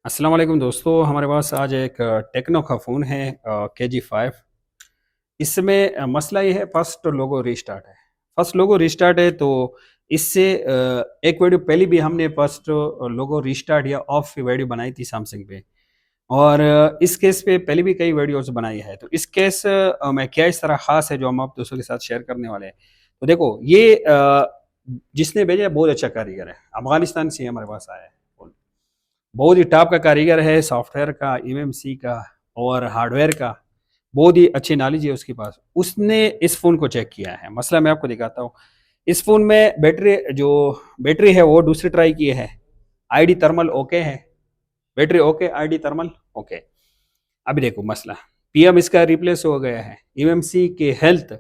अस्सलाम वालेकुम दोस्तों, हमारे पास आज एक टेक्नो का फ़ोन है KG5। इसमें मसला ये है, फर्स्ट लोगो रीस्टार्ट है। फर्स्ट लोगो रीस्टार्ट है तो इससे एक वीडियो पहले भी हमने फर्स्ट लोगो रीस्टार्ट या ऑफ की वीडियो बनाई थी सैमसंग पे। और इस केस पे पहले भी कई वीडियोस बनाई है। तो इस केस में क्या इस तरह ख़ास है जो हम आप दोस्तों के साथ शेयर करने वाले हैं। तो देखो ये जिसने भेजा है बहुत अच्छा कारीगर है, अफ़गानिस्तान से हमारे पास आया है फ़ोन। बहुत ही टॉप का कारीगर है, सॉफ्टवेयर का, एमएमसी का और हार्डवेयर का बहुत ही अच्छी नॉलेज है उसके पास। उसने इस फ़ोन को चेक किया है। मसला मैं आपको दिखाता हूँ। इस फ़ोन में बैटरी है वो दूसरी ट्राई की है। आईडी थर्मल ओके है, battery okay, ID thermal okay. अभी देखो मसला, पीएम इसका रिप्लेस हो गया है। एमएमसी की हेल्थ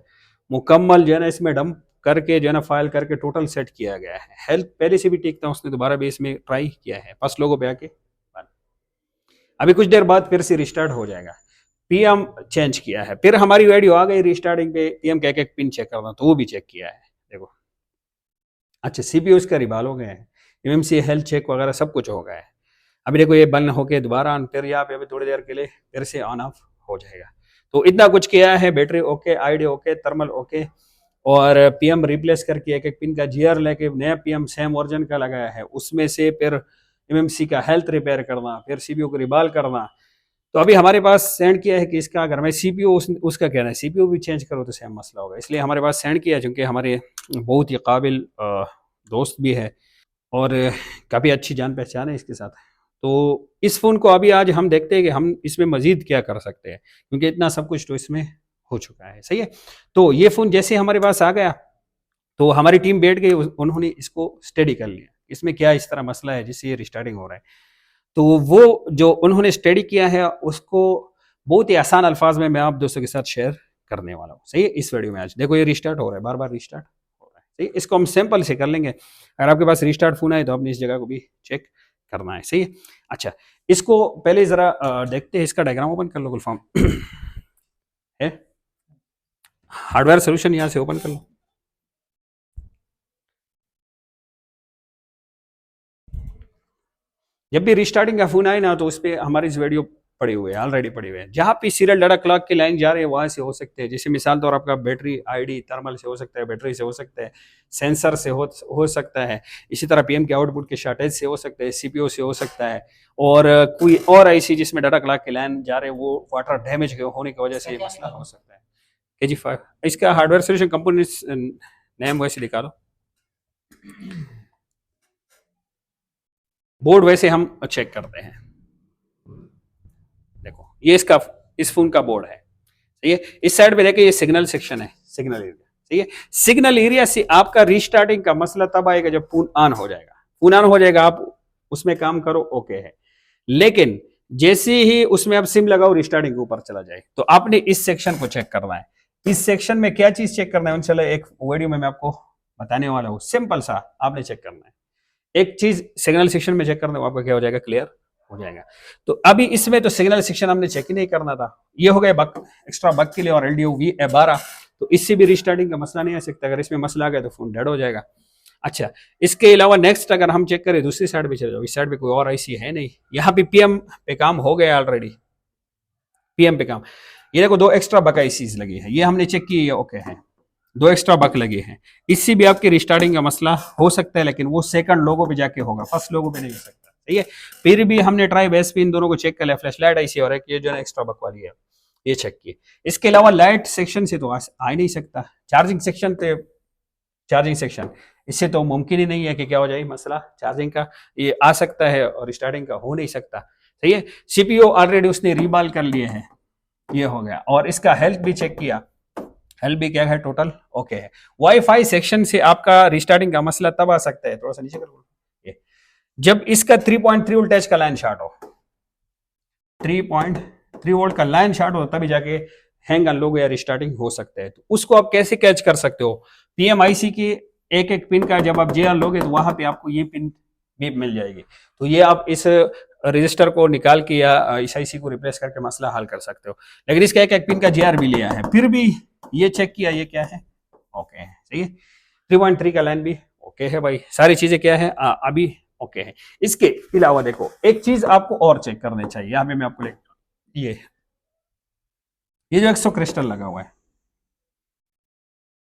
मुकम्मल जो है ना इसमें डंप करके जो है ना फाइल करके टोटल सेट किया गया है। हेल्थ पहले से भी ठीक था, उसने दोबारा भी इसमें ट्राई किया है फर्स्ट लोगों पे आके। अभी कुछ देर बाद फिर से रिस्टार्ट हो जाएगा। पीएम चेंज किया है, फिर हमारी वीडियो आ गई रिस्टार्टिंग पे, पीएम क्या क्या पिन चेक करना तो वो भी चेक किया है। देखो अच्छा, सीपीयू इसका रिवाल हो गए हैं, एमएमसी हेल्थ चेक वगैरह सब कुछ हो गया है। अभी देखो ये बंद होके दोबारा ऑन, फिर यहाँ पे अभी थोड़ी देर के लिए फिर से ऑन ऑफ हो जाएगा। तो इतना कुछ किया है। Battery okay, ID okay, thermal okay. और पीएम रिप्लेस करके एक एक पिन का जीआर लेके नया पीएम सेम वर्जन का लगाया है। उसमें से फिर एमएमसी का हेल्थ रिपेयर करना, फिर सीपीयू को रिबाल करना। तो अभी हमारे पास सेंड किया है कि इसका अगर मैं सीपीयू उसका कहना है सीपीयू भी चेंज करो तो सेम मसला होगा, इसलिए हमारे पास सेंड किया है। चूंकि हमारे बहुत ही काबिल दोस्त भी है और काफ़ी अच्छी जान पहचान है इसके साथ। तो इस फ़ोन को अभी आज हम देखते हैं कि हम इसमें मज़ीद क्या कर सकते हैं, क्योंकि इतना सब कुछ तो इसमें हो चुका है। सही है। तो ये फ़ोन जैसे हमारे पास आ गया तो हमारी टीम बैठ गई, उन्होंने इसको स्टडी कर लिया, इसमें क्या इस तरह मसला है जिससे ये रिस्टार्टिंग हो रहा है। तो वो जो उन्होंने स्टडी किया है उसको बहुत ही आसान अल्फाज में मैं आप दोस्तों के साथ शेयर करने वाला हूँ। सही है। इस वीडियो में आज देखो ये रिस्टार्ट हो रहा है, बार बार रिस्टार्ट हो रहा है। सही है? इसको हम सिंपल से कर लेंगे। अगर आपके पास रिस्टार्ट फोन है तो आपने इस जगह को भी चेक करना है। सही है। अच्छा, इसको पहले जरा देखते हैं, इसका डायग्राम ओपन कर लो गुलफाम है, हार्डवेयर सोल्यूशन यहाँ से ओपन कर लो। जब भी रिस्टार्टिंग का फोन आए ना तो उस पर हमारी इस वीडियो पड़े हुए हैं, ऑलरेडी पड़े हुए हैं। जहाँ पे सीरियल डाटा क्लॉक की लाइन जा रही है वहां से हो सकते हैं। जैसे मिसाल तौर आपका बैटरी आईडी थर्मल से हो सकता है, बैटरी से हो सकता है, सेंसर से हो सकता है। इसी तरह पीएम के आउटपुट के शॉर्टेज से हो सकता है, सीपीयू से हो सकता है। और कोई और ऐसी जिसमें डाटा क्लॉक की लाइन जा रहे हैं वो वाटर डैमेज होने की वजह से ये मसला हो सकता है। KG5 इसका हार्डवेयर सोल्यूशन कंपनी नेम वैसे दिखा दो। बोर्ड वैसे हम चेक करते हैं। देखो ये इसका इस फोन का बोर्ड है। सही है। इस साइड पे देखिए ये सिग्नल सेक्शन है, सिग्नल एरिया। सही है। सिग्नल एरिया से आपका रीस्टार्टिंग का मसला तब आएगा जब फोन ऑन हो जाएगा। फोन ऑन हो जाएगा, आप उसमें काम करो, ओके है। लेकिन जैसे ही उसमें आप सिम लगाओ रिस्टार्टिंग के ऊपर चला जाए, तो आपने इस सेक्शन को चेक करना है। इस सेक्शन में क्या चीज चेक करना है इंशाल्लाह एक वीडियो में मैं आपको बताने वाला हूँ। सिंपल सा आपने चेक करना है। एक चीज सिग्नल सेक्शन में चेक करना है, आपका क्या हो जाएगा, क्लियर हो जाएगा। तो अभी इसमें तो सिग्नल सेक्शन हमने चेक ही नहीं करना था। ये हो गया बग, एक्स्ट्रा बग के लिए, और LDO V12। तो इससे भी रिस्टार्टिंग का मसला नहीं आ सकता। अगर इसमें मसला आ गया तो फोन डेड हो जाएगा। अच्छा, इसके अलावा नेक्स्ट अगर हम चेक करें दूसरी साइड पे चले जाओ, इस साइड पे कोई और IC है नहीं। यहाँ पे पीएम पे काम हो गया ऑलरेडी, पीएम पे काम। ये देखो दो एक्स्ट्रा बग ICs लगी है, ये हमने चेक की, ये ओके है। दो एक्स्ट्रा बग लगे हैं, इससे भी आपकी रिस्टार्टिंग का मसला हो सकता है, लेकिन वो सेकंड लोगो पे जाके होगा, फर्स्ट लोगो पे नहीं हो सकता। सही है। फिर भी हमने ट्राई बेस पे इन दोनों को चेक कर लिया। फ्लैश लाइट IC और एक ये जो है एक्स्ट्रा बग वाली है, ये चेक की। इसके अलावा लाइट सेक्शन से तो आ ही नहीं सकता। चार्जिंग सेक्शन पे, चार्जिंग सेक्शन इससे तो मुमकिन ही नहीं है कि क्या हो जाए मसला चार्जिंग का। ये आ सकता है और स्टार्टिंग का हो नहीं सकता। सही है। CPU ऑलरेडी उसने रीबाल कर लिए हैं, ये हो गया। और इसका हेल्थ भी चेक किया, हेल्थ भी क्या है, टोटल ओके है। वाईफाई सेक्शन से आपका रिस्टार्टिंग का मसला तब आ सकता है, थोड़ा सा नीचे करो, ये जब इसका 3.3 वोल्टेज का लाइन शॉर्ट हो, 3.3 वोल्ट का लाइन शॉर्ट हो, तभी जाके हैंग अनलॉक या रिस्टार्टिंग हो सकता है। तो उसको आप कैसे कैच कर सकते हो, PMIC की एक एक पिन का जब आप JR लोगे तो वहां पे आपको ये पिन भी मिल जाएगी। तो ये आप इस रजिस्टर को निकाल के या इस IC को रिप्लेस करके मसला हल कर सकते हो। लेकिन इसका एक एक पिन का JR भी लिया है, फिर भी ये चेक किया, ये क्या है, ओके है। सही है। 3.3 का लाइन भी ओके है भाई, सारी चीजें क्या है अभी ओके है। इसके अलावा देखो एक चीज आपको और चेक करनी चाहिए, यहाँ पे मैं आपको ये जो एक्सो क्रिस्टल लगा हुआ है,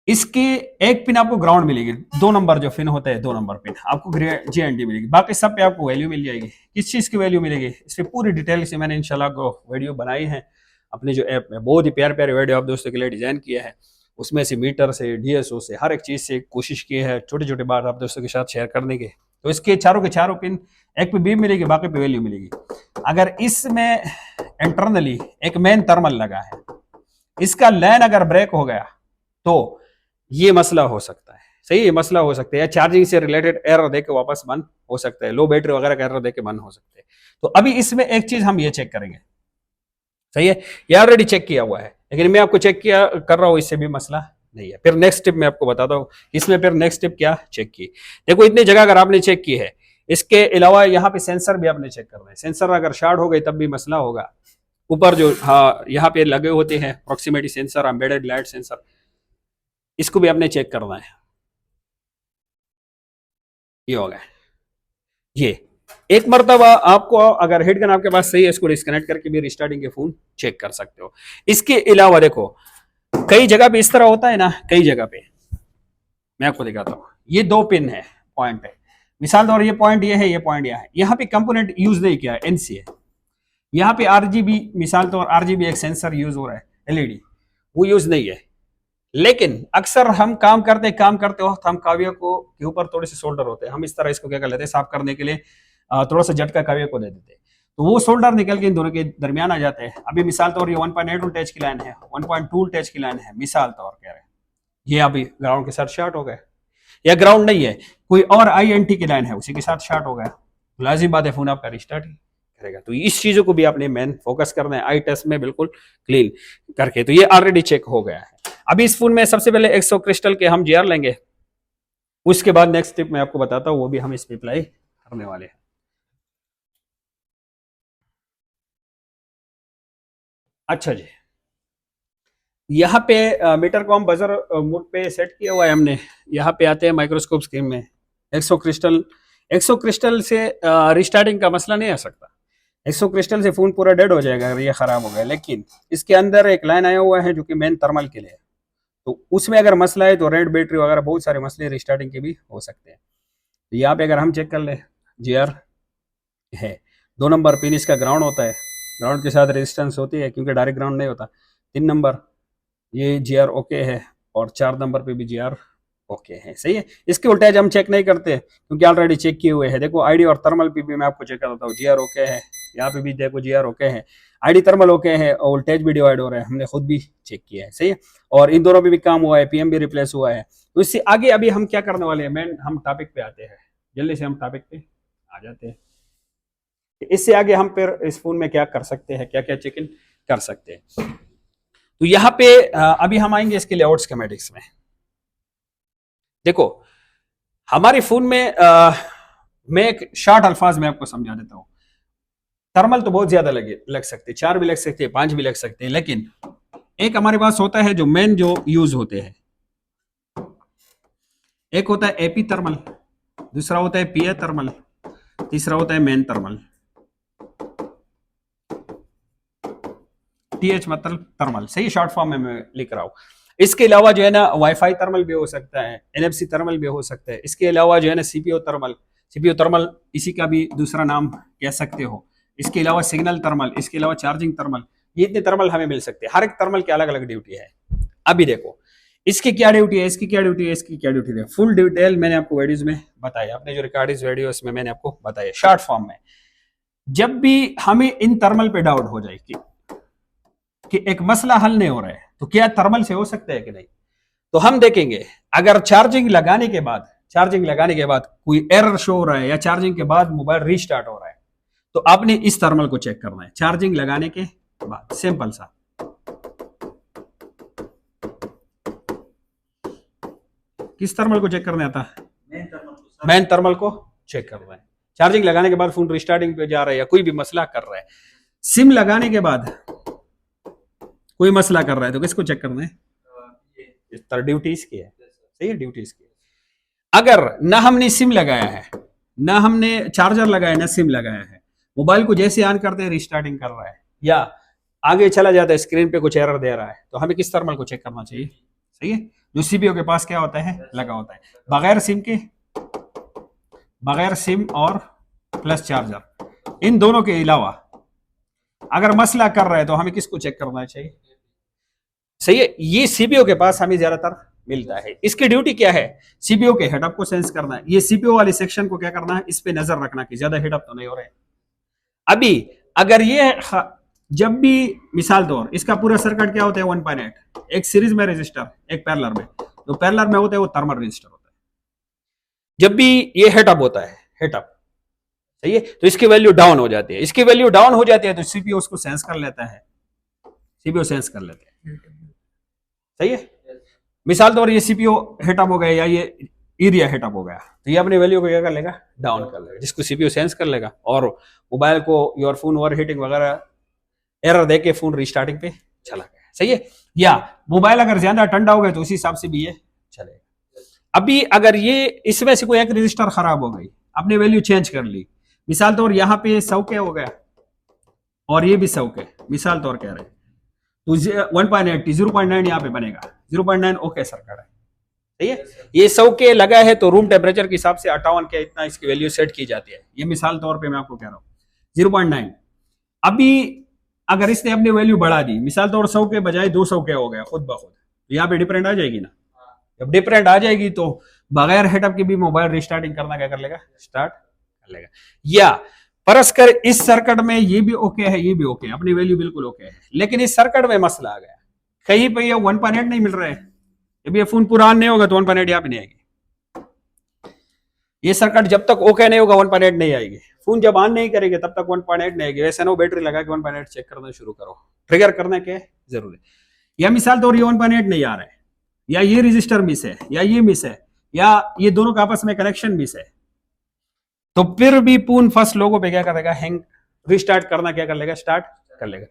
इसके एक पिन आपको ग्राउंड मिलेगी, 2 नंबर जो पिन होता है 2 नंबर पिन आपको GND मिलेगी, बाकी सब पे आपको वैल्यू मिल जाएगी। किस चीज की वैल्यू मिलेगी, इस पर पूरी डिटेल से मैंने इंशाल्लाह को वीडियो बनाई है अपनी जो ऐप में, बहुत ही प्यारे प्यारे वीडियो आप दोस्तों के लिए डिजाइन किया है, उसमें से मीटर से DSO से हर एक चीज से कोशिश की है छोटे छोटे बात आप दोस्तों के साथ शेयर करने के। तो इसके चारों के चारों पिन, एक पे बीम मिलेगी बाकी पे वैल्यू मिलेगी। अगर इसमें इंटरनली एक मेन थर्मल लगा है, इसका लैन अगर ब्रेक हो गया तो ये मसला हो सकता है, सही है, मसला हो सकता है, या चार्जिंग से रिलेटेड एरर देके वापस बंद हो सकता है, लो बैटरी वगैरह का एरर देके बंद हो सकते हैं। तो अभी इसमें एक चीज हम ये चेक करेंगे, सही है, ये ऑलरेडी चेक किया हुआ है, लेकिन मैं आपको चेक किया कर रहा हूं, इससे भी मसला नहीं है। फिर नेक्स्ट स्टेप मैं आपको बताता हूँ इसमें, फिर नेक्स्ट स्टेप क्या चेक की। देखो इतनी जगह अगर आपने चेक की है, इसके अलावा यहाँ पे सेंसर भी आपने चेक करना है, सेंसर अगर शॉर्ट हो गई तब भी मसला होगा। ऊपर जो हाँ यहाँ पे लगे होते हैं proximity sensor, embedded light sensor, इसको भी आपने चेक करना है। ये हो गया, ये एक मरतबा आपको अगर हिट गन आपके पास सही है, इसको डिस्कनेक्ट करके भी रिस्टार्टिंग के फोन चेक कर सकते हो। इसके अलावा देखो कई जगह पे इस तरह होता है ना, कई जगह पे मैं आपको दिखाता हूँ, ये 2 पिन है, पॉइंट है, मिसाल तौर ये पॉइंट ये है, ये पॉइंट यह है, यहाँ पे कंपोनेंट यूज नहीं किया है, NC है, यहाँ पे RGB, मिसाल तौर RGB एक सेंसर यूज हो रहा है, LED वो यूज नहीं है, लेकिन अक्सर हम काम करते वक्त हम काव्य को के ऊपर थोड़े से सोल्डर होते हैं, हम इस तरह इसको क्या कर लेते हैं, साफ करने के लिए थोड़ा सा झटका काव्य को दे देते हैं, तो वो सोल्डर निकल के इन दोनों के दरमियान आ जाते हैं। अभी मिसाल तौर ये 1.8 वोल्टेज की लाइन है, 1.2 वोल्टेज की लाइन है, मिसाल तौर कह रहे हैं, ये अभी ग्राउंड के साथ शॉर्ट हो गए, या ग्राउंड नहीं है कोई और INT की लाइन है उसी के साथ शॉर्ट हो गया, लाजिम बात है फोन आपका रिस्टार्ट ही करेगा। तो इस चीजों को भी आपने मेन फोकस करना है, आई टेस्ट में बिल्कुल क्लीन करके। तो ये ऑलरेडी चेक हो गया है। अभी इस फोन में सबसे पहले एक्सो क्रिस्टल के हम GR लेंगे, उसके बाद नेक्स्ट स्टेप मैं आपको बताता हूँ, वो भी हम इस पे अप्लाई करने वाले हैं। अच्छा जी, यहाँ पे मीटर को हम बजर मोड पे सेट किया हुआ है हमने। यहाँ पे आते हैं माइक्रोस्कोप स्क्रीन में, एक्सो क्रिस्टल से रिस्टार्टिंग का मसला नहीं आ सकता, एक्सो क्रिस्टल से फोन पूरा डेड हो जाएगा अगर ये खराब हो गया, लेकिन इसके अंदर एक लाइन आया हुआ है जो कि मेन थर्मल के लिए है, तो उसमें अगर मसला है तो रेड बैटरी वगैरह बहुत सारे मसले रिस्टार्टिंग के भी हो सकते हैं। तो यहाँ पे अगर हम चेक कर ले, GR है, 2 नंबर पिन इसका ग्राउंड होता है, ग्राउंड के साथ रेजिस्टेंस होती है क्योंकि डायरेक्ट ग्राउंड नहीं होता। 3 नंबर ये GR ओके है, और 4 नंबर पे भी GR ओके है, सही है। इसके वोल्टेज हम चेक नहीं करते क्योंकि ऑलरेडी चेक किए हुए हैं। देखो ID और थर्मल पे भी मैं आपको चेक करता हूँ, GR ओके है, यहाँ पे भी देखो GR ओके है, ID थर्मल ओके है, और वोल्टेज भी डिवाइड हो रहा है, हमने खुद भी चेक किया है, सही है। और इन दोनों पे भी काम हुआ है, PM भी रिप्लेस हुआ है। तो इससे आगे अभी हम क्या करने वाले हैं, मेन हम टॉपिक पे आते हैं, जल्दी से हम टॉपिक पे आ जाते हैं। इससे आगे हम फिर इस फोन में क्या कर सकते हैं, क्या क्या चेक इन कर सकते हैं। तो यहाँ पे अभी हम आएंगे इसके लेआउट स्कीमेटिक्स में। देखो हमारे फोन में मैं एक शॉर्ट अल्फाज में आपको समझा देता हूँ। थर्मल तो बहुत ज्यादा लग सकते हैं, 4 भी लग सकते हैं, 5 भी लग सकते हैं, लेकिन एक हमारे पास होता है जो मेन जो यूज होते हैं, एक होता है AP थर्मल, दूसरा होता है PA थर्मल, तीसरा होता है मेन थर्मल। TH मतलब थर्मल, सही शॉर्ट फॉर्म में मैं लिख रहा हूँ। इसके अलावा जो है ना वाईफाई थर्मल भी हो सकता है, NFC थर्मल भी हो सकता है। इसके अलावा जो है ना CPU थर्मल इसी का भी दूसरा नाम कह सकते हो। इसके अलावा सिग्नल थर्मल, इसके अलावा चार्जिंग थर्मल, ये इतने थर्मल हमें मिल सकते हैं। हर एक थर्मल की अलग अलग ड्यूटी है। अभी देखो इसकी क्या ड्यूटी है, इसकी क्या ड्यूटी है, इसकी क्या ड्यूटी है, फुल डिटेल मैंने आपको वीडियोज में बताया, अपने जो रिकॉर्डिंग वीडियोस में मैंने आपको बताया शॉर्ट फॉर्म में। जब भी हमें इन थर्मल पे डाउट हो जाए कि एक मसला हल नहीं हो रहा है, तो क्या थर्मल से हो सकता है कि नहीं, तो हम देखेंगे अगर चार्जिंग लगाने के बाद कोई एरर शो हो रहा है, या चार्जिंग के बाद मोबाइल रीस्टार्ट हो रहा है, तो आपने इस थर्मल को चेक करना है चार्जिंग लगाने के बाद। सिंपल सा, किस थर्मल को चेक करने आता है, मेन थर्मल को चेक करना है। चार्जिंग लगाने के बाद फोन रिस्टार्टिंग पे जा रहा है या कोई भी मसला कर रहा है, सिम लगाने के बाद कोई मसला कर रहा है, तो किसको चेक करना है, इस तरह ड्यूटी इसकी है, सही है, ड्यूटी इसकी है। अगर ना हमने सिम लगाया है ना हमने चार्जर लगाया ना सिम लगाया है। मोबाइल को जैसे ऑन करते हैं रिस्टार्टिंग कर रहा है, या आगे चला जाता है स्क्रीन पे कुछ एरर दे रहा है, तो हमें किस थर्मल को चेक करना चाहिए? सही है, जो सीपीयू के पास क्या होता है, लगा होता है, बगैर सिम के, बगैर सिम और प्लस चार्जर, इन दोनों के अलावा अगर मसला कर रहा है तो हमें किसको चेक करना चाहिए? सही है, ये सीपीयू के पास हमें ज्यादातर मिलता है। इसकी ड्यूटी क्या है? सीपीयू के हेडअप को सेंस करना है, ये सीपीयू वाले सेक्शन को क्या करना है, इस पे नजर रखना कि ज्यादा हेडअप तो नहीं हो रहे। अभी अगर ये जब भी मिसाल तौर इसका पूरा सर्किट क्या होता है 1.8, एक सीरीज में रजिस्टर, एक पैरेलल में, तो पैरेलल में होता है वो थर्मल रजिस्टर होता है। जब भी ये हेडअप होता है, हेडअप, सही है, तो इसकी वैल्यू डाउन हो जाती है, इसकी वैल्यू डाउन हो जाती है तो सीपीयू उसको सेंस कर लेता है, सीपीयू सेंस कर लेते हैं। सही है, मिसाल तौर ये सीपीयू हेटअप हो गया या ये एरिया हेटअप हो गया, तो ये अपनी वैल्यू को क्या कर लेगा, डाउन कर लेगा, जिसको सीपीयू सेंस कर लेगा, और मोबाइल को योर फोन ओवर हीटिंग वगैरह एरर दे के फोन रिस्टार्टिंग पे चला गया। सही है, या मोबाइल अगर ज्यादा ठंडा हो गया तो उसी हिसाब से भी ये चलेगा। अभी अगर ये इसमें से कोई एक रजिस्टर खराब हो गई, आपने वैल्यू चेंज कर ली, मिसाल तौर यहाँ पे 100 के हो गया और ये भी 100 के, मिसाल तौर कह रहे हैं, तो 1.8 0.9 यहाँ पे बनेगा, 0.9 ओके सर्किट है। सही है, ये 100 के लगा है तो रूम टेम्परेचर के हिसाब से 58 के इतना इसकी वैल्यू सेट की जाती है, ये मिसाल तौर पे मैं आपको कह रहा हूँ 0.9। अभी अगर इसने अपनी वैल्यू बढ़ा दी, मिसाल तौर 100 के बजाय 200 के हो गया खुद ब खुद, तो यहाँ पे डिफरेंट आ जाएगी ना। जब डिफरेंट आ जाएगी तो बगैर हेडअप के भी मोबाइल रिस्टार्टिंग करना क्या कर लेगा, स्टार्ट कर लेगा। या परस्पर इस सर्किट में ये भी ओके है, ये भी ओके है, अपनी वैल्यू बिल्कुल ओके है, लेकिन इस सर्किट में मसला आ गया, कहीं पे ये 1.8 नहीं मिल रहा है, जब ये फोन पुरान नहीं होगा तो 1.8 यहाँ पे नहीं आएगी। ये सर्किट जब तक ओके नहीं होगा 1.8 नहीं आएगी, फोन जब ऑन नहीं करेंगे तब तक 1.8 नहीं आएगी। वैसे नो बैटरी लगा के 1.8 चेक करना शुरू करो, ट्रिगर करने के जरूरी। या मिसाल तौर ये 1.8 नहीं आ रहा है, या ये रजिस्टर मिस है, या ये मिस है, या ये दोनों का आपस में कनेक्शन मिस है, तो फिर भी पूर्ण फर्स्ट लोगों पे क्या करेगा, हैंग, रिस्टार्ट करना क्या कर लेगा, स्टार्ट कर लेगा,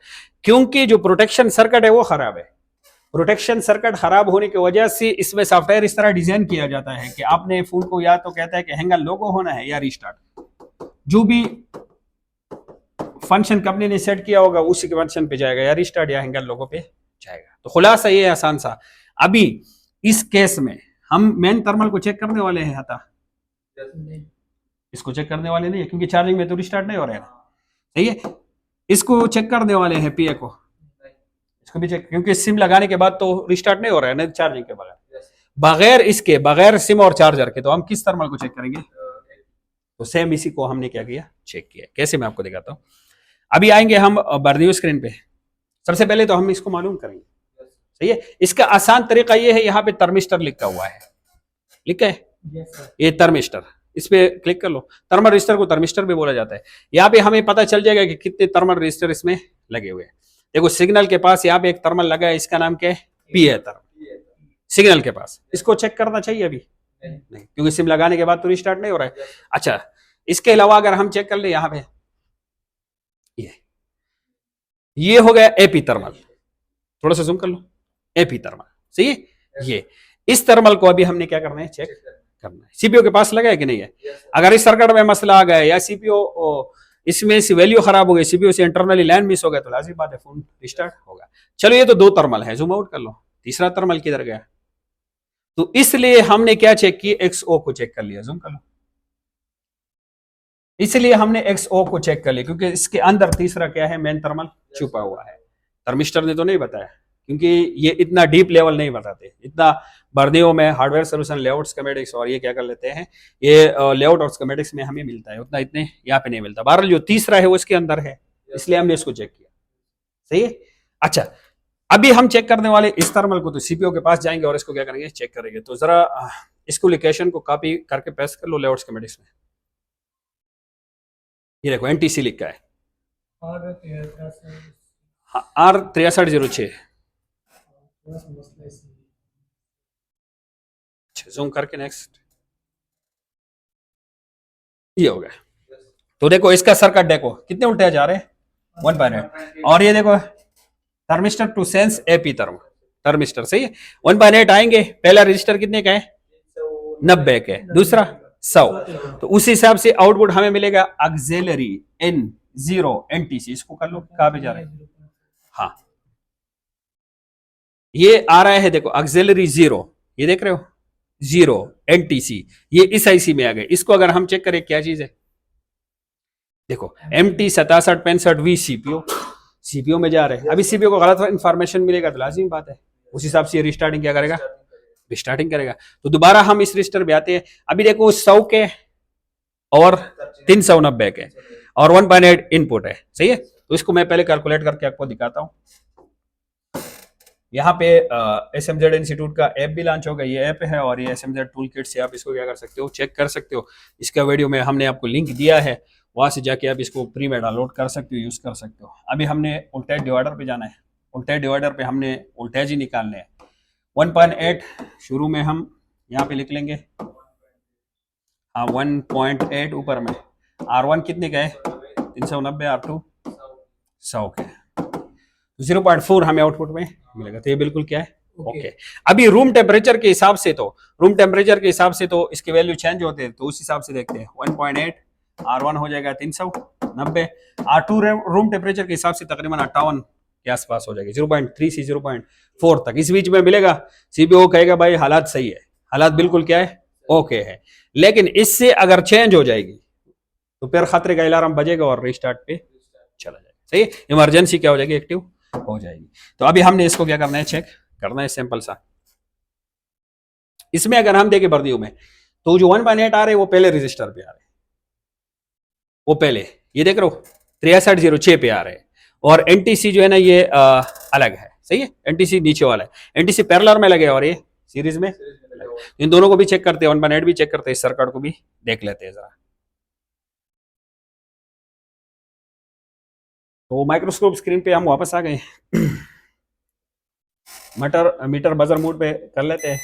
क्योंकि जो प्रोटेक्शन सर्किट है वो खराब है। प्रोटेक्शन सर्किट खराब होने की वजह से इसमें सॉफ्टवेयर इस तरह डिजाइन किया जाता है कि आपने फोन को या तो कहता है कि हैंगर लोगो होना है या रिस्टार्ट, जो भी फंक्शन कंपनी ने सेट किया होगा उसी के फंक्शन पे जाएगा, या रिस्टार्ट या हैंगर लोगो पे जाएगा। तो खुलासा ये आसान सा। अभी इस केस में हम मेन थर्मल को चेक करने वाले हैं, हता इसको चेक करने वाले नहीं है क्योंकि चार्जिंग में तो रिस्टार्ट नहीं हो रहा है ना। सही है, इसको चेक करने वाले हैं पीए को, इसको भी चेक, क्योंकि सिम लगाने के बाद तो रिस्टार्ट नहीं हो रहा है ना चार्जिंग के बगैर, बगैर इसके, बगैर सिम और चार्जर के, तो हम किस थर्मल को चेक करेंगे? तो सेम इसी को हमने क्या किया, चेक किया। कैसे, मैं आपको दिखाता हूँ। अभी आएंगे हम बर्नियो स्क्रीन पे। सबसे पहले तो हम इसको मालूम करेंगे। सही है, इसका आसान तरीका ये है, यहाँ पे थर्मिस्टर लिखा हुआ है, लिखा है ये थर्मिस्टर, इस पे क्लिक कर लो। थर्मल रजिस्टर को थर्मिस्टर भी बोला जाता है। यहाँ पे हमें पता चल जाएगा कि कितने थर्मल रजिस्टर इसमें लगे हुए हैं। देखो सिग्नल के पास यहाँ पे एक थर्मल लगा है, इसका नाम क्या है, पी है थर्मल, सिग्नल के पास। इसको चेक करना चाहिए अभी नहीं, क्योंकि सिम लगाने के बाद तो रिस्टार्ट नहीं हो रहा है। अच्छा, इसके अलावा अगर हम चेक कर ले यहाँ पे, ये हो गया एपी थर्मल, थोड़ा सा जूम कर लो, एपी थर्मल। सही है, ये इस थर्मल को अभी हमने क्या करना है, चेक करना है। सीपीयू के पास लगा है कि नहीं है। अगर इस सर्किट में मसला आ गया या सीपीयू इसमें से वैल्यू खराब हो गई, सीपीयू से इंटरनली लाइन मिस हो गया, तो लाजिम बात है फोन रिस्टार्ट होगा। चलो ये तो दो थर्मल है, जूम आउट कर लो, तीसरा थर्मल किधर गया? तो इसलिए हमने क्या चेक किया, एक्सओ को चेक कर लिया, जूम कर लो। इसलिए हमने एक्सओ को चेक कर लिया क्योंकि इसके अंदर तीसरा क्या है, मेन थर्मल छुपा हुआ है। थर्मिस्टर ने तो नहीं बताया, क्योंकि ये इतना डीप लेवल नहीं बताते, इतना बर्नियो में हार्डवेयर सोल्यूशन लेआउट स्कीमेटिक्स और ये क्या कर लेते हैं, ये लेआउट और स्कीमेटिक्स में हमें मिलता है, उतना इतने यहाँ पे नहीं मिलता। बहरहाल जो तीसरा है वो इसके अंदर है, इसलिए हमने इसको चेक किया। सही है, अच्छा अभी हम चेक करने वाले इस थर्मल को, तो सीपीयू के पास जाएंगे और इसको क्या करेंगे, चेक करेंगे। तो जरा इसको लोकेशन को कॉपी करके पेस्ट कर लो लेआउट स्कीमेटिक्स में। ये देखो एनटीसी लिखा है, R6306। जूम करके नेक्स्ट, ये हो गया। तो देखो इसका सर्किट देखो कितने उल्टे जा रहे हैं, 1.8। और ये देखो thermistor to sense AP thermistor. सही है, 1.8 आएंगे। पहला रजिस्टर कितने का है, 90 का है, दूसरा 100। तो उस हिसाब से आउटपुट हमें मिलेगा ऑक्सिलरी N0 NTC। इसको कर लो, कहां पे जा रहा है? हाँ, ये आ रहा है, देखो ऑक्सिलरी 0, ये देख रहे हो 0 NTC, ये इस आईसी में आ गए। इसको अगर हम चेक करें क्या चीज है, देखो MT 6765 V सीपीयू में जा रहे हैं। अभी सीपीयू को गलत इंफॉर्मेशन मिलेगा तो लाजिमी बात है उस हिसाब से रिस्टार्टिंग क्या करेगा, रिस्टार्टिंग करेगा। तो दोबारा हम इस रजिस्टर पे आते हैं। अभी देखो 100 के और 390 के और 1.8 इनपुट है, सही है। तो इसको मैं पहले कैलकुलेट करके आपको दिखाता हूं। यहाँ पे SMZ इंस्टीट्यूट का ऐप भी लॉन्च होगा, ये ऐप है और ये SMZ टूल किट से आप इसको क्या कर सकते हो, चेक कर सकते हो। इसका वीडियो में हमने आपको लिंक दिया है, वहां से जाके आप इसको फ्री में डाउनलोड कर सकते हो, यूज कर सकते हो। अभी हमने वोल्टेज डिवाइडर पे जाना है। वोल्टेज डिवाइडर पे हमने वोल्टेज ही निकालने हैं। 1.8 शुरू में हम यहाँ पे लिख लेंगे, हाँ 1.8 ऊपर में। R1 कितने का है, 390, R2 100 का है। 0.4 हमें आउटपुट में मिलेगा। तो ये बिल्कुल क्या है, ओके। अभी रूम टेम्परेचर के हिसाब से तो इसके वैल्यू चेंज होते हैं। तो उस हिसाब से देखते हैं 1.8 R1 हो जाएगा 390, R2 रूम टेम्परेचर के हिसाब से तकरीबन 58 के आसपास हो जाएगी, 0.3 से 0.4 तक इस बीच में मिलेगा। सीपीयू कहेगा भाई हालात सही है, हालात बिल्कुल क्या है, ओके है। लेकिन इससे अगर चेंज हो जाएगी तो फिर खतरे का अलार्म बजेगा और रिस्टार्ट पे चला जाएगा, सही है। इमरजेंसी क्या हो जाएगी, एक्टिव हो जाएगी। तो अभी हमने इसको क्या करना है, चेक करना है सिंपल सा। इसमें अगर हम देखें वर्दियों में तो जो 1.8 आ रहे हैं वो पहले रजिस्टर पे आ रहे हैं, वो पहले ये देख रहे हो 6306 पे आ रहे हैं। और एनटीसी जो है ना ये अलग है, सही है। एनटीसी नीचे वाला है, एनटीसी पैरेलल में लगे और ये सीरीज में। इन दोनों को भी चेक करते हैं, 1.8 भी चेक करते हैं, इस सर्किट को भी देख लेते हैं जरा। तो माइक्रोस्कोप स्क्रीन पे हम वापस आ गए। मीटर बजर मोड पे कर लेते हैं।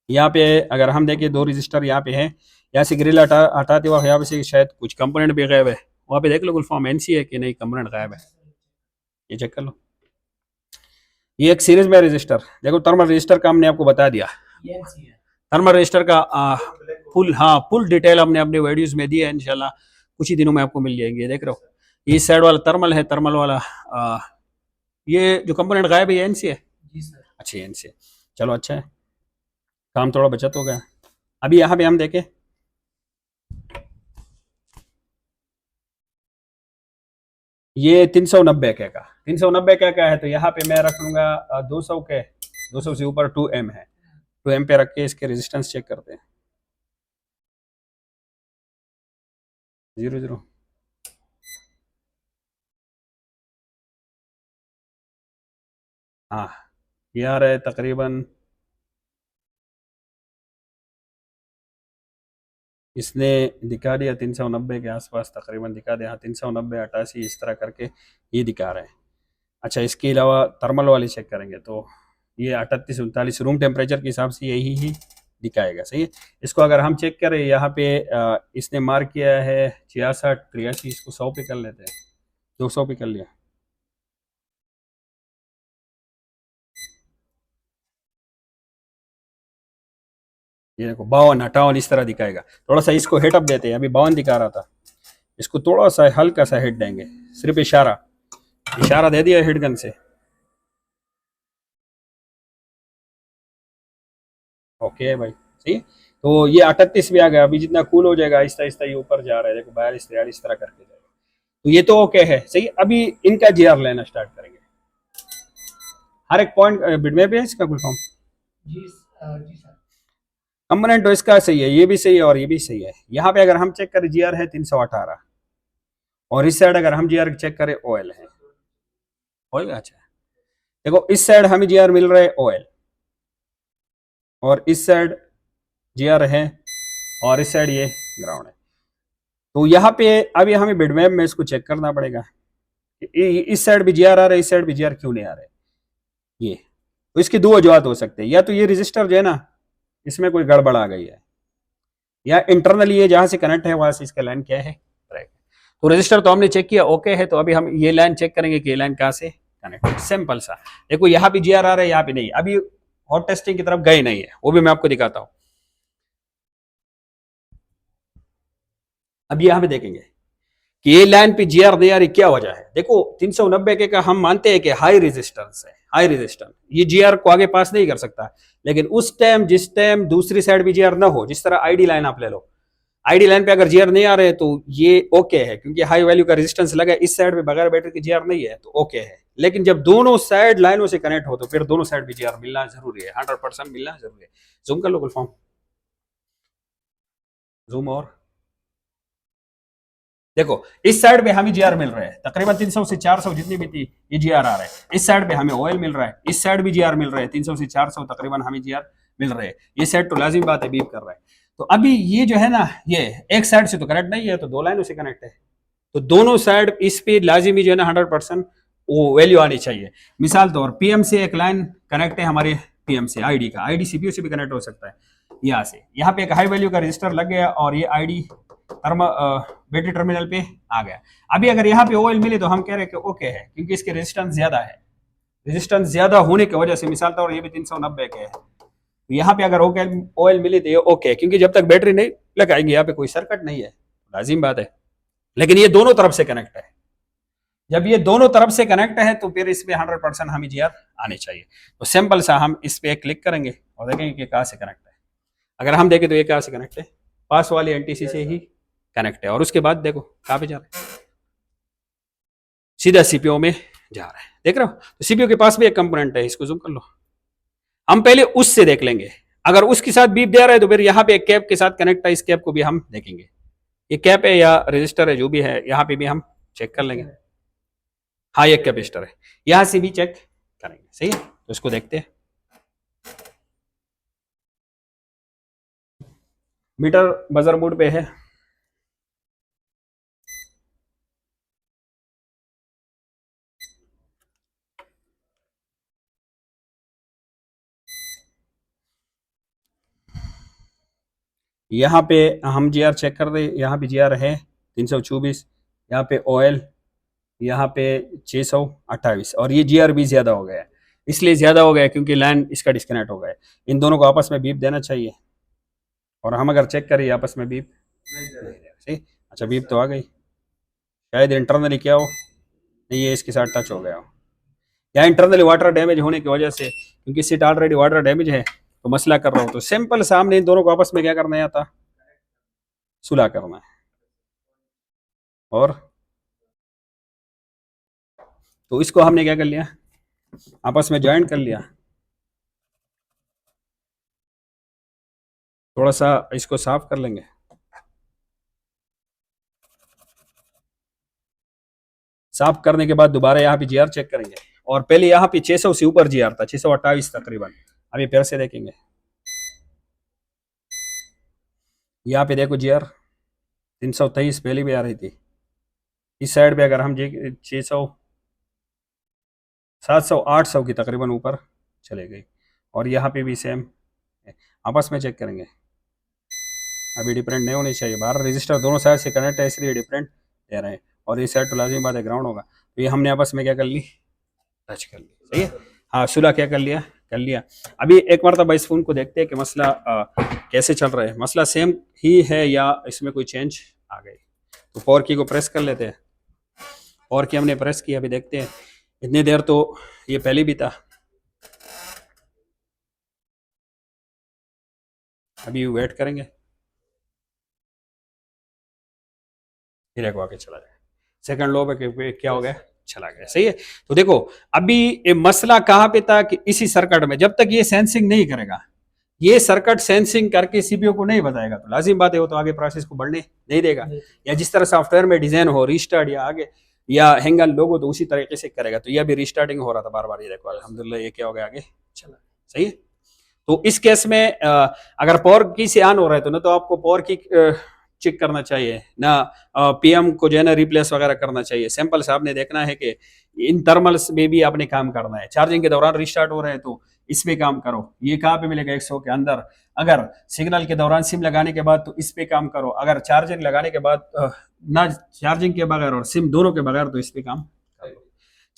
यहाँ पे अगर हम देखें 2 रजिस्टर यहाँ पे है, यहाँ से ग्रिल हटाते हुआ यहाँ पे शायद कुछ कंपोनेंट भी गायब है। वहाँ पे देख लो फुल फॉर्म एनसी है कि नहीं, कंपोनेंट गायब है, ये चेक कर लो। ये एक सीरीज में रजिस्टर, देखो थर्मल रजिस्टर का हमने आपको बता दिया। थर्मल रजिस्टर का फुल डिटेल हमने अपने वीडियोस में दी है, इंशाल्लाह कुछ ही दिनों में आपको मिल जाएंगे। देख रहे हो ये साइड वाला थर्मल है, थर्मल वाला ये जो कंपोनेंट गायब है ये एनसी है। अच्छा एनसी है, चलो अच्छा है, काम थोड़ा बचत हो गया। अभी यहाँ पे हम देखें ये 390 का 390 का है। तो यहाँ पे मैं रख लूंगा 200 के, 200 से ऊपर 2M है, 2M पे रख के इसके रेजिस्टेंस चेक करते हैं। 00 हाँ ये आ रहा है तकरीबन, इसने दिखा दिया 390 के आसपास तकरीबन दिखा दिया। हाँ 390 88 इस तरह करके ये दिखा रहे हैं। अच्छा इसके अलावा थर्मल वाली चेक करेंगे तो ये 38 39 रूम टेम्परेचर के हिसाब से यही ही दिखाएगा, सही है। इसको अगर हम चेक करें यहाँ पे इसने मार्क किया है 66 83, इसको 100 पे कर लेते हैं, 200 पे कर लिया। ये देखो 52 58 इस तरह दिखाएगा। थोड़ा सा इसको हिट अप देते हैं, अभी 52 दिखा रहा था, इसको थोड़ा सा हल्का सा हिट देंगे, सिर्फ इशारा दे दिया हिट गन से। ओके भाई सही है। तो ये 38 भी आ गया। अभी जितना कूल हो जाएगा आहिस्ता आहिस्ता ये ऊपर जा रहा है, देखो 42 43 तरह करके जाएगा। तो ये तो ओके है, सही। अभी इनका जीआर लेना स्टार्ट करेंगे। हर एक पॉइंट बिटमैप है इसका कुल फॉर्म जी सर। कंपोनेंट तो इसका सही है, ये भी सही है और ये भी सही है। यहाँ पे अगर हम चेक करें जीआर है 318 और इस साइड अगर हम जीआर चेक करें ओएल है, ओएल अच्छा है। देखो इस साइड हमें जीआर मिल रहा है ओएल और इस साइड जीआर है और इस साइड ये ग्राउंड है। तो यहाँ पे अभी हमें बिटमैप में इसको चेक करना पड़ेगा, इस साइड भी जीआर आ रहा है, इस साइड भी जीआर क्यों नहीं आ रहा है। ये तो इसकी 2 वजूहत हो सकते हैं, या तो ये रजिस्टर जो है ना इसमें कोई गड़बड़ आ गई है, या इंटरनली ये जहां से कनेक्ट है वहां से इसका लाइन क्या है ब्रेक। तो रजिस्टर तो हमने चेक किया ओके है। तो अभी हम ये लाइन चेक करेंगे कि ये लाइन कहां से कनेक्ट है। सिंपल सा देखो यहाँ भी जीआर आ रहा है, यहाँ पे नहीं। अभी हॉट टेस्टिंग की तरफ गए नहीं है, वो भी मैं आपको दिखाता हूँ। अब यहाँ पे देखेंगे कि ये लाइन पे जी आर नहीं आ रही, क्या वजह है। देखो 390 के का हम मानते हैं कि हाई रेजिस्टेंस है, हाई रेजिस्टेंस ये जी आर को आगे पास नहीं कर सकता। लेकिन उस टाइम जिस टाइम दूसरी साइड भी जी आर ना हो, जिस तरह आईडी लाइन आप ले लो, आईडी लाइन पे अगर जीआर नहीं आ रहे तो ये ओके है, क्योंकि हाई वैल्यू का रेजिस्टेंस लगा है। इस साइड पे बगैर बैटरी के जीआर नहीं है तो ओके है। लेकिन जब दोनों साइड लाइनों से कनेक्ट हो तो फिर दोनों साइड भी जीआर मिलना जरूरी है, 100% मिलना जरूरी है। जूम कर लो फुल फॉर्म, जूम। और देखो इस साइड पे हमें जीआर मिल रहा है तकरीबन 300 से 400 जितनी भी थी ये जीआर आ रहा है। इस साइड पे हमें ऑयल मिल रहा है, इस साइड भी जीआर मिल रहा है, 300 से 400 तकरीबन हमें जीआर मिल रहे हैं। ये साइड तो लाजिम बात है बीप कर रहा है। तो अभी ये जो है ना, ये एक साइड से तो कनेक्ट नहीं है, तो दो लाइनों से कनेक्ट है। तो दोनों साइड इस पे लाजिमी जो है ना 100% वो वैल्यू आनी चाहिए। मिसाल तौर पीएम से एक लाइन कनेक्ट है हमारे, पीएम से आईडी का, आईडी सीपीयू से भी कनेक्ट हो सकता है। यहाँ से यहाँ पे एक हाई वैल्यू का रजिस्टर लग गया और ये आईडी बैटरी टर्मिनल पे आ गया। अभी अगर यहाँ पे ऑयल मिले तो हम कह रहे हैं कि ओके है, क्योंकि इसके रेजिस्टेंस ज्यादा है। रेजिस्टेंस ज्यादा होने की वजह से मिसाल तौर ये भी 390 के है, तो यहाँ पे अगर ऑयल मिले तो ये ओके है, क्योंकि जब तक बैटरी नहीं लगाएंगे यहाँ पे कोई सर्किट नहीं है, लाजिम बात है। लेकिन ये दोनों तरफ से कनेक्ट है। जब ये दोनों तरफ से कनेक्ट है तो फिर इस पे 100% हमें जीआर आने चाहिए। तो सिंपल सा हम इस पे क्लिक करेंगे और देखेंगे कि कहाँ से कनेक्ट है। अगर हम देखें तो ये कहाँ से कनेक्ट है, पास वाली एनटीसी से ही कनेक्ट है। और उसके बाद देखो कहाँ पे जा रहा है, सीधा सीपीयू में जा रहा है, देख रहे हो। तो सीपीयू के पास भी एक कंपोनेंट है, इसको जूम कर लो। हम पहले उससे देख लेंगे, अगर उसके साथ बीप दे रहा है तो फिर यहाँ पे एक कैप के साथ कनेक्ट है, इस कैप को भी हम देखेंगे। ये कैप है या रजिस्टर है जो भी है, यहाँ पे भी हम चेक कर लेंगे। हाँ ये कैपेसिटर है, यहां से भी चेक करेंगे, सही है। तो इसको देखते हैं। मीटर बजर मोड पे है। यहाँ पे हम जीआर चेक कर रहे हैं, यहाँ पे जीआर है 324, यहाँ पे ऑयल यहाँ पे 628, और ये जीआर भी ज्यादा हो गया है। इसलिए ज्यादा हो गया है क्योंकि लाइन इसका डिस्कनेक्ट हो गया है। इन दोनों को आपस में बीप देना चाहिए, और हम अगर चेक करें आपस में बीप नहीं दे रहा, सही। अच्छा बीप तो आ गई, शायद इंटरनली क्या हो, नहीं ये इसके साथ टच हो गया हो, या इंटरनली वाटर डैमेज होने की वजह से, क्योंकि सीट ऑलरेडी वाटर डैमेज है तो मसला कर रहा हूँ। तो सिंपल सामने इन दोनों को आपस में क्या करना है, था सुलह करना है। और तो इसको हमने क्या कर लिया, आपस में ज्वाइंट कर लिया। थोड़ा सा इसको साफ कर लेंगे। साफ करने के बाद दोबारा यहाँ पे जीआर चेक करेंगे, और पहले यहाँ पे 600 से ऊपर जीआर था, 628 तकरीबन। अभी फिर से देखेंगे, यहाँ पे देखो जीआर 323 पहले भी आ रही थी। इस साइड पे अगर हम 600 700 800 की तकरीबन ऊपर चले गई, और यहाँ पे भी सेम आपस में चेक करेंगे। अभी डिफरेंट नहीं होनी चाहिए, बाहर रजिस्टर दोनों साइड से कनेक्ट है इसलिए डिफरेंट दे रहे हैं, और इस साइड तो लाजिम बात है ग्राउंड होगा। तो ये हमने आपस में क्या कर ली, टच कर ली, सही है। हाँ सुलह क्या कर लिया, कर लिया। अभी एक मरतबा इस फोन को देखते हैं कि मसला कैसे चल रहा है, मसला सेम ही है या इसमें कोई चेंज आ गई। तो पावर की को प्रेस कर लेते हैं, पावर की हमने प्रेस की, अभी देखते हैं। इतनी देर तो ये पहले भी था, अभी वेट करेंगे, फिर एक आके चला जाए। सेकंड लो पे क्या हो गया, चला गया, सही है। तो देखो अभी ये मसला कहाँ पे था कि इसी सर्किट में, जब तक ये सेंसिंग नहीं करेगा, ये सर्किट सेंसिंग करके सीपीयू को नहीं बताएगा, तो लाजिम बात है वो तो आगे प्रोसेस को बढ़ने नहीं देगा। या जिस तरह सॉफ्टवेयर में डिजाइन हो रीस्टार्ट या आगे या हैंगल लोगो, तो उसी तरीके से करेगा। तो यह भी रिस्टार्टिंग हो रहा था बार बार, ये देखो अल्हम्दुलिल्लाह ये क्या हो गया, आगे चला, सही है। तो इस केस में अगर पावर की से ऑन हो रहा है तो ना तो आपको पावर की चेक करना चाहिए ना, पीएम को जो है ना रिप्लेस वगैरह करना चाहिए। सिंपल से आपने देखना है कि इन थर्मल्स में भी आपने काम करना है। चार्जिंग के दौरान रिस्टार्ट हो रहे हैं तो इस पे काम करो। ये कहाँ पे मिलेगा, 100 के अंदर। अगर सिग्नल के दौरान सिम लगाने के बाद तो इस पे काम करो। अगर चार्जिंग लगाने के बाद ना, चार्जिंग के बगैर और सिम दोनों के बगैर तो इस पे काम करो।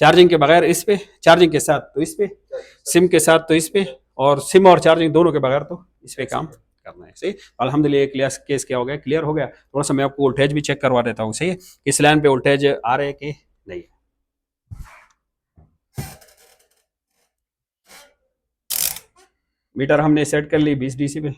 चार्जिंग के बगैर इस पे, चार्जिंग के साथ तो इस पे, सिम के साथ तो इस पे, और सिम और चार्जिंग दोनों के बगैर तो इस पे काम करो। करना है। सही, अल्हम्दुलिल्लाह क्लियर केस क्या हो गया, क्लियर हो गया। थोड़ा सा मैं आपको वोल्टेज भी चेक करवा देता हूँ। सही है, इस लाइन पे वोल्टेज आ रहे हैं कि नहीं। मीटर हमने सेट कर ली 20 डीसी पे।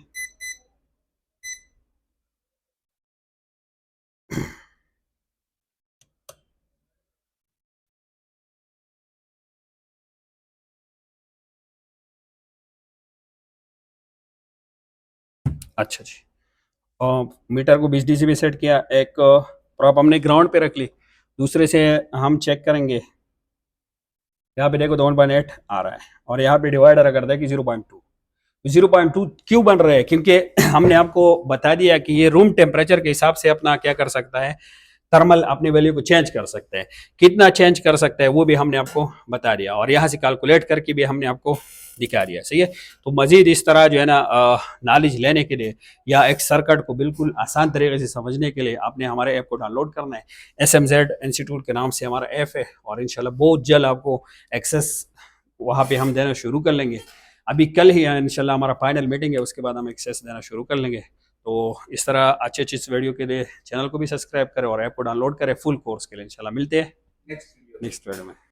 अच्छा जी, और मीटर को 20 डीसी पे सेट किया। एक प्रॉप हमने ग्राउंड पे रख ली। दूसरे से हम चेक करेंगे, यहाँ पे देखो 2.8 आ रहा है, और यहाँ पे डिवाइडर कर दें कि 0.2। 0.2 क्यों बन रहे हैं, क्योंकि हमने आपको बता दिया कि ये रूम टेम्परेचर के हिसाब से अपना क्या कर सकता है, थर्मल अपनी वैल्यू को चेंज कर सकते हैं। कितना चेंज कर सकते हैं वो भी हमने आपको बता दिया, और यहाँ से कैलकुलेट करके भी हमने आपको दिखा दिया। सही है, तो मजीद इस तरह जो है ना नॉलेज लेने के लिए या एक सर्किट को बिल्कुल आसान तरीके से समझने के लिए आपने हमारे ऐप को डाउनलोड करना है। SMZ इंस्टीट्यूट के नाम से हमारा ऐप है, और इंशाल्लाह बहुत जल्द आपको एक्सेस वहाँ पे हम देना शुरू कर लेंगे। अभी कल ही इंशाल्लाह हमारा फाइनल मीटिंग है, उसके बाद हम एक्सेस देना शुरू कर लेंगे। तो इस तरह अच्छे अच्छे वीडियो के लिए चैनल को भी सब्सक्राइब करें और ऐप को डाउनलोड करें फुल कोर्स के लिए। इंशाल्लाह मिलते हैं नेक्स्ट वीडियो में।